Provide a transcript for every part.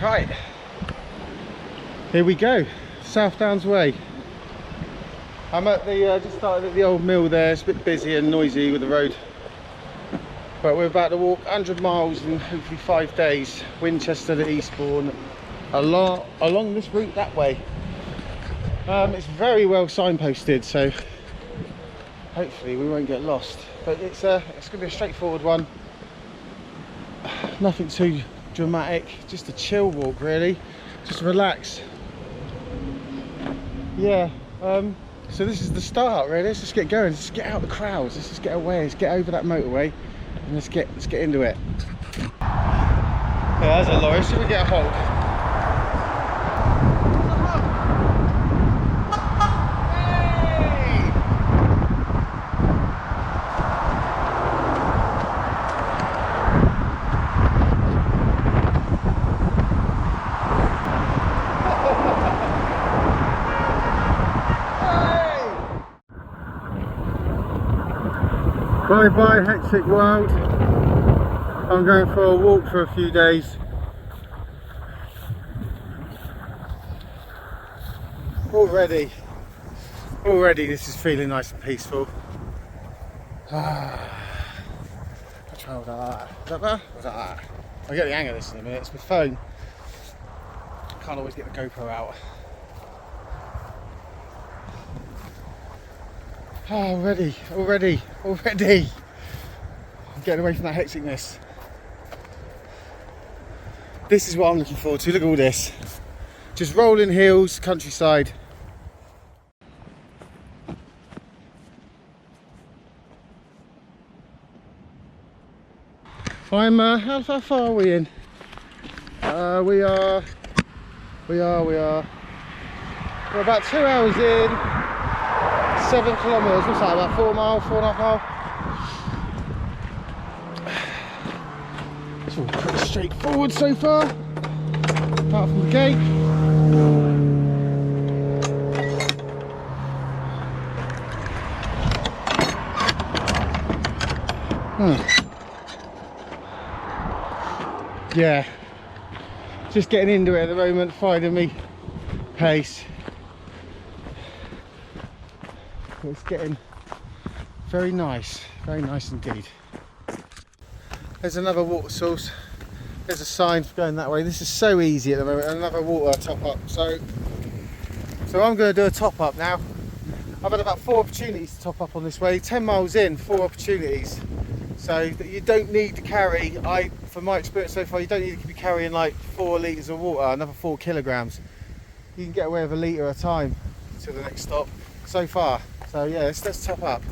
Right, here we go, South Downs Way. I'm at the, just started at the old mill there. It's a bit busy and noisy with the road. But we're about to walk 100 miles in hopefully 5 days, Winchester to Eastbourne, along this route that way. It's very well signposted, so hopefully we won't get lost. But it's going to be a straightforward one. Nothing too dramatic, just a chill walk really, just relax. Yeah, so this is the start really. Let's just get going, let's just get out the crowds, let's just get away, let's get over that motorway and let's get into it. Yeah, there's a lorry, should we get a hold? Bye bye hectic world. I'm going for a walk for a few days. Already this is feeling nice and peaceful. I'll try with that. Is that better? Or is that that? I'll get the hang of this in a minute. It's my phone. Can't always get the GoPro out. Oh, already. I'm getting away from that hecticness. This is what I'm looking forward to. Look at all this. Just rolling hills, countryside. I'm, how far are we in? We are. We're about 2 hours in. 7 kilometres, what's that, about 4 miles, 4.5 miles? It's all pretty straightforward so far, apart from the gate. Yeah, just getting into it at the moment, finding me pace. It's getting very nice indeed. There's another water source. There's a sign going that way. This is so easy at the moment. Another water top up. So I'm going to do a top up now. I've had about 4 opportunities to top up on this way. 10 miles in, 4 opportunities. So that you don't need to carry. From my experience so far, you don't need to be carrying like 4 litres of water, another 4 kilograms. You can get away with a litre at a time to the next stop. So far. So yeah, let's top up.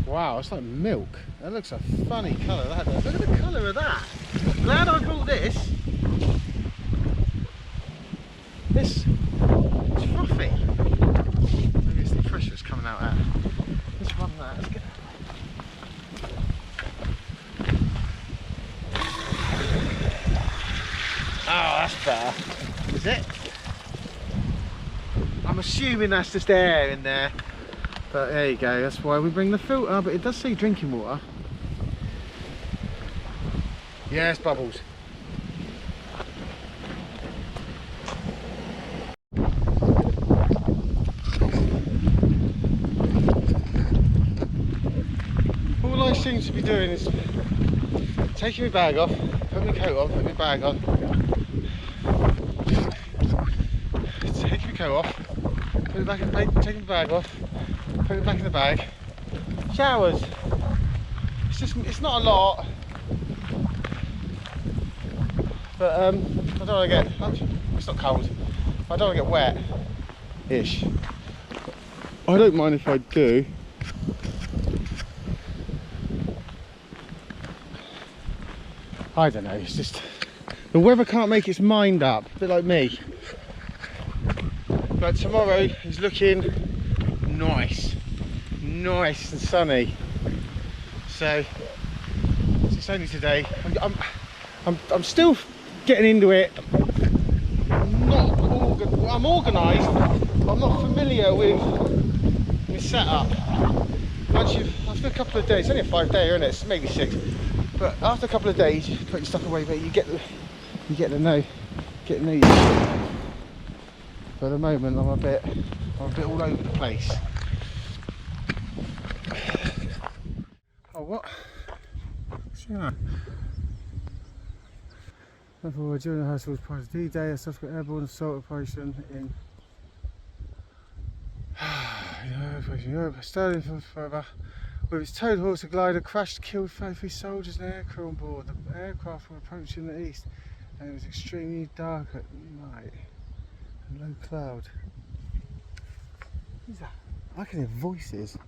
Wow, it's like milk. That looks a funny colour, that does. Look at the colour of that. Glad I bought this. It's frothy. Maybe it's the pressure it's coming out at. Let's run that. Let's get... Oh, that's better. Is it? I'm assuming that's just air in there. But there you go, that's why we bring the filter, but it does say drinking water. Yes, bubbles. All I seem to be doing is taking my bag off, putting my coat on, putting my bag on. Taking my coat off, putting it back in the, taking the bag off. Put it back in the bag. Showers. It's not a lot. But I don't want to get, it's not cold. I don't want to get wet-ish. I don't mind if I do. I don't know, it's just, the weather can't make its mind up, a bit like me. But tomorrow is looking nice and sunny. So it's only today. I'm still getting into it. I'm organised. I'm not familiar with my setup. after a couple of days, it's only a 5-day, isn't it? It's maybe 6. But after a couple of days, you put your stuff away, but you get to know you. For the moment, I'm a bit all over the place. Oh, what? What's going on? Therefore, during the household part of DDay, a Sussex airborne assault operation in Europe, Sterling forever. With its towed horse, a glider crashed, killed 33 soldiers and air crew on board. The aircraft were approaching the east, and it was extremely dark at night and low cloud. Who's that? I can hear voices.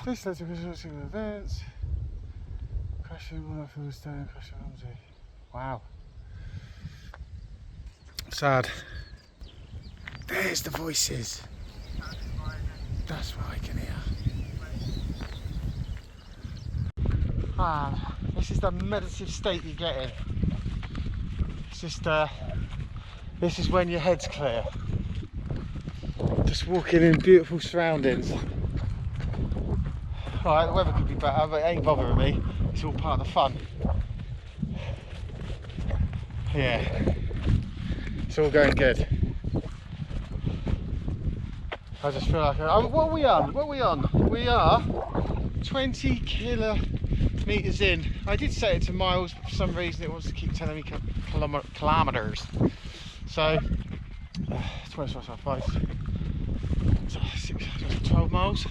This led to visual events. Crashing one off was stone, crashing on. Wow. Sad. There's the voices. That's what I can hear. This is the meditative state you get in. It's just, this is when your head's clear. Just walking in beautiful surroundings. Alright, the weather could be better, but it ain't bothering me. It's all part of the fun. Yeah. It's all going good. I just feel like, what are we on? What are we on? We are 20 kilometres in. I did set it to miles, but for some reason it wants to keep telling me kilometres. So, 12 miles.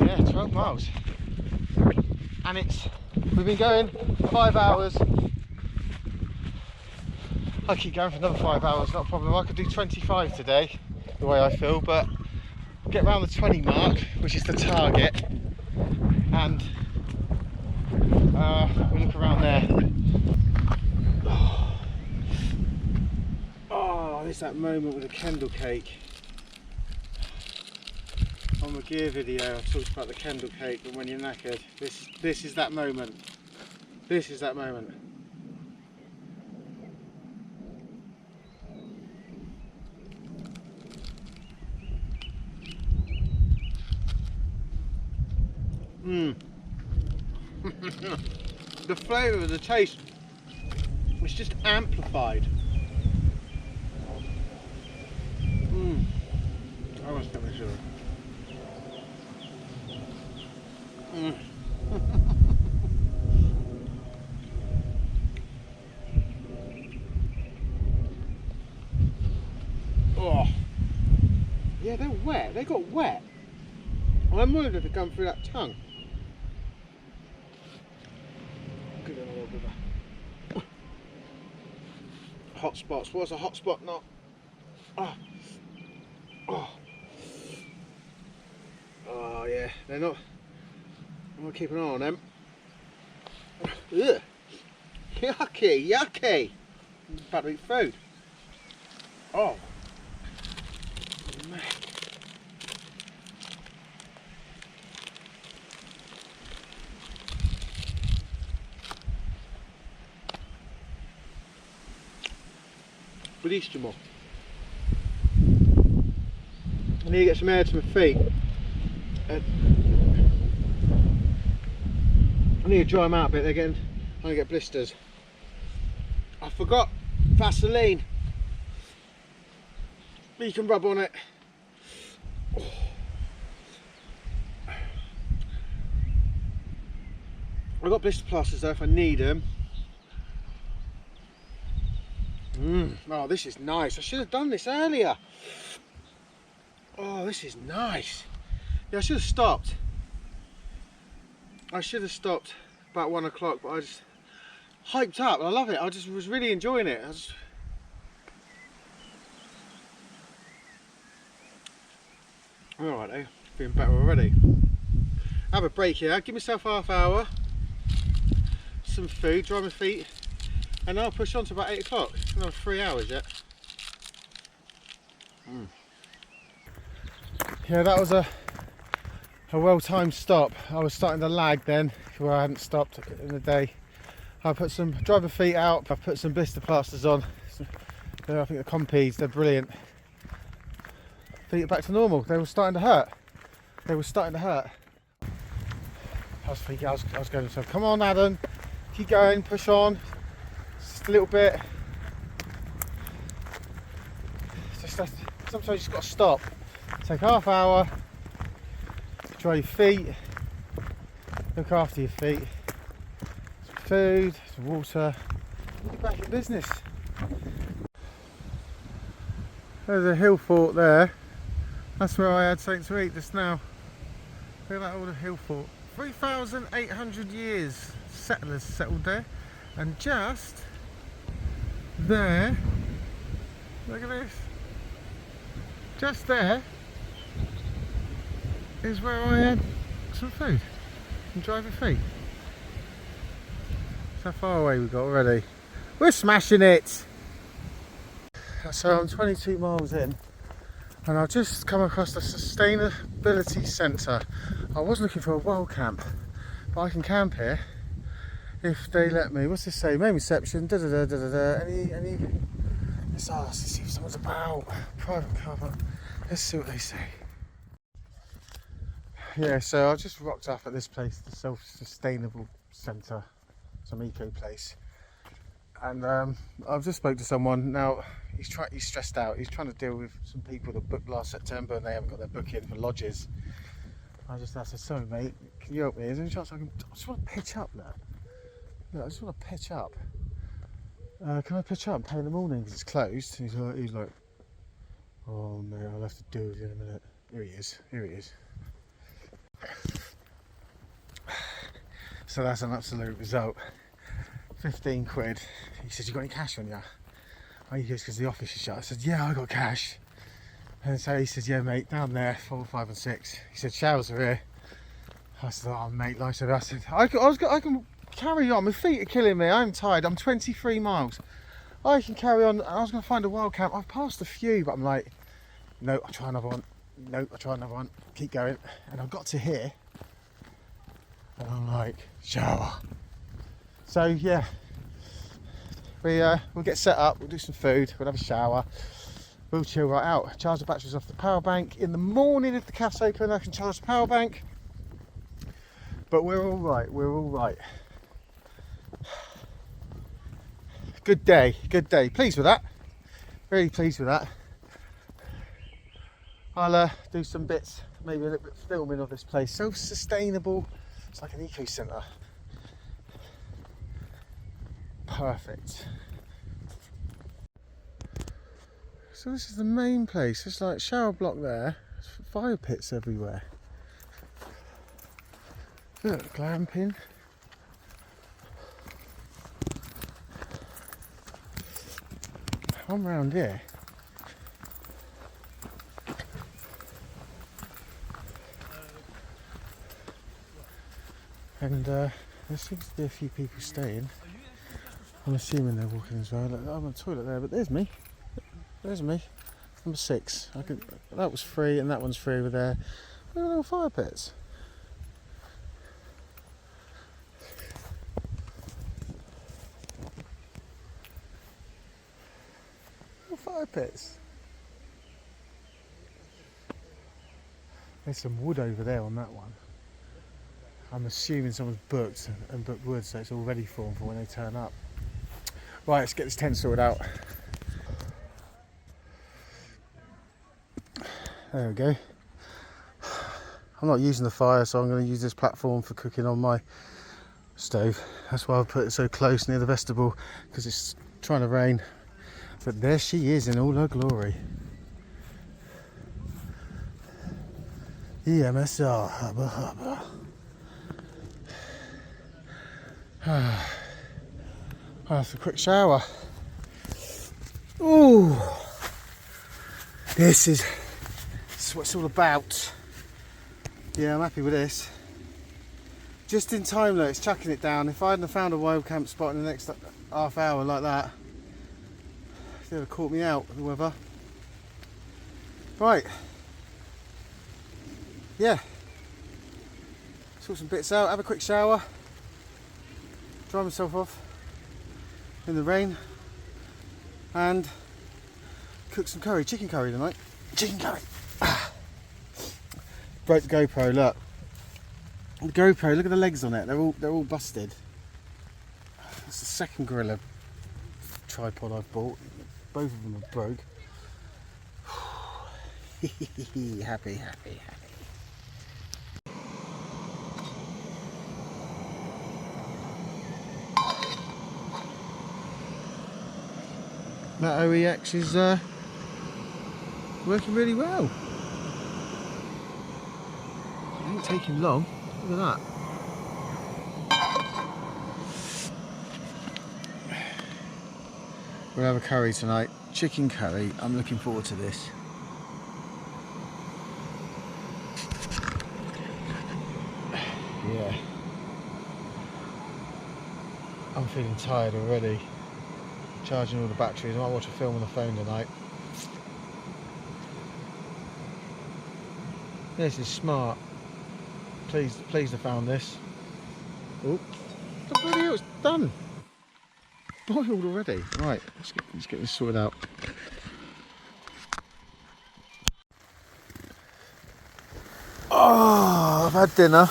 Yeah, 12 miles. And we've been going 5 hours. I keep going for another 5 hours, not a problem. I could do 25 today, the way I feel, but get around the 20 mark, which is the target, and we'll look around there. Oh, there's that moment with the Kendall Cake. On my gear video I talked about the Kendall Cake, and when you're knackered, this is that moment. This is that moment. The flavour of the taste was just amplified. I must get my sugar. Oh, yeah, they're wet. They got wet. I'm worried if it come through that tongue. Good on a little bit of hot spots. What's a hot spot? Not. Oh yeah, they're not. I'm gonna keep an eye on them. Ugh. Yucky, yucky. Bad to eat food. Oh. Man. Bellissimo. I need to get some air to my feet. I need to dry them out a bit. I'm going to get blisters. I forgot Vaseline. You can rub on it. Oh. I've got blister plasters though if I need them. Oh, this is nice. I should have done this earlier. Oh, this is nice. Yeah, I should have stopped. I should have stopped about 1 o'clock, but I just hyped up. I love it. I just was really enjoying it. Alright, eh? Feeling better already. Have a break here. Give myself half hour. Some food, dry my feet, and I'll push on to about 8 o'clock. Another 3 hours yet. Yeah, that was a well-timed stop. I was starting to lag then, where I hadn't stopped in the day. I put some driver feet out. I put some blister plasters on. I think the Compeeds, they're brilliant. I feet are back to normal. They were starting to hurt. They were starting to hurt. I was thinking, I was going to myself, come on Adam, keep going, push on, just a little bit. Sometimes you just got to stop. Take half hour, dry your feet, look after your feet, some food, some water, and you're back in business. There's a hill fort there. That's where I had something to eat just now. Look at that old hill fort. 3,800 years settlers settled there, and just there, look at this, just there is where I had some food and dried my feet. That's how far away we got already. We're smashing it! So I'm 22 miles in and I've just come across the Sustainability Centre. I was looking for a wild camp, but I can camp here if they let me. What's this say? Main reception, da da da da da da. Any let's ask, let's see if someone's about. Private cover. Let's see what they say. Yeah, so I just rocked up at this place, the Self-Sustainable Centre, some eco place. And I've just spoke to someone. Now he's stressed out. He's trying to deal with some people that booked last September and they haven't got their booking for lodges. I said, sorry mate, can you help me? Is there any chance I just want to pitch up there? Look, I just want to pitch up. Can I pitch up and pay in the morning because it's closed? And he's like, oh no, I'll have to do it in a minute. Here he is. So that's an absolute result. 15 quid. He said, you got any cash on you? He goes, because the office is shut. I said, yeah, I got cash. And so he said, yeah mate, down there, 4, 5 and 6. He said, showers are here. I said, oh mate, like I said, I can carry on. My feet are killing me. I'm tired. I'm 23 miles. I can carry on. I was going to find a wild camp. I've passed a few, but I'm like, no, I'll try another one. No, I'll try another one. Keep going. And I got to here and I'm like, shower. So yeah, we'll get set up, we'll do some food, we'll have a shower, we'll chill right out. Charge the batteries off the power bank. In the morning if the cafe's open I can charge the power bank. But we're all right, Good day. Pleased with that. Really pleased with that. I'll do some bits, maybe a little bit of filming of this place. Self-sustainable, it's like an eco centre. Perfect. So this is the main place. It's like shower block there. There's fire pits everywhere. Look, glamping. I'm round here. And there seems to be a few people staying. I'm assuming they're walking as well. I'm at the toilet there, but there's me. Number 6. That was free, and that one's free over there. Look at little fire pits. Little fire pits. There's some wood over there on that one. I'm assuming someone's booked and booked wood, so it's all ready for them for when they turn up. Right, let's get this tent sorted out. There we go. I'm not using the fire, so I'm going to use this platform for cooking on my stove. That's why I put it so close near the vestibule, because it's trying to rain. But there she is in all her glory. EMSR, hubba hubba. I'll have a quick shower. Ooh, this is what it's all about. Yeah, I'm happy with this. Just in time though, it's chucking it down. If I hadn't found a wild camp spot in the next half hour like that, they'd have caught me out with the weather. Right. Yeah. Sort some bits out, have a quick shower, dry myself off in the rain, and cook some curry, chicken curry tonight. Chicken curry. Broke the GoPro. Look, the GoPro. Look at the legs on it. They're all busted. It's the second gorilla tripod I've bought. Both of them are broke. Happy. That OEX is working really well. It ain't taking long. Look at that. We'll have a curry tonight. Chicken curry. I'm looking forward to this. Yeah. I'm feeling tired already. Charging all the batteries. I might watch a film on the phone tonight. This is smart. Pleased I found this. Oh, bloody hell, it's done. Boiled already. Right, let's get this sorted out. Oh, I've had dinner.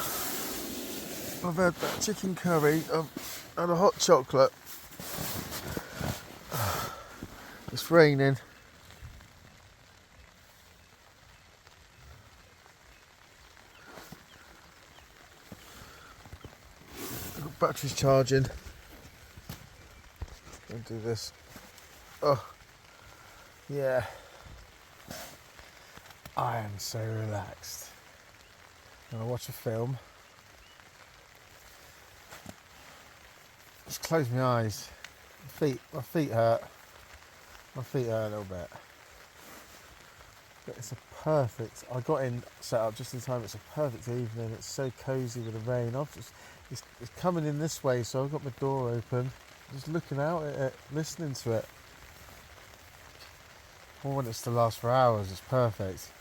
I've had that chicken curry. I've had a hot chocolate. It's raining. Got batteries charging. I'll do this. Oh, yeah. I am so relaxed. I'm gonna watch a film. Just close my eyes. My feet hurt. My feet hurt a little bit. But it's a perfect. I got in set up just in time. It's a perfect evening. It's so cosy with the rain. It's coming in this way, so I've got my door open. Just looking out at it, listening to it. I want it to last for hours. It's perfect.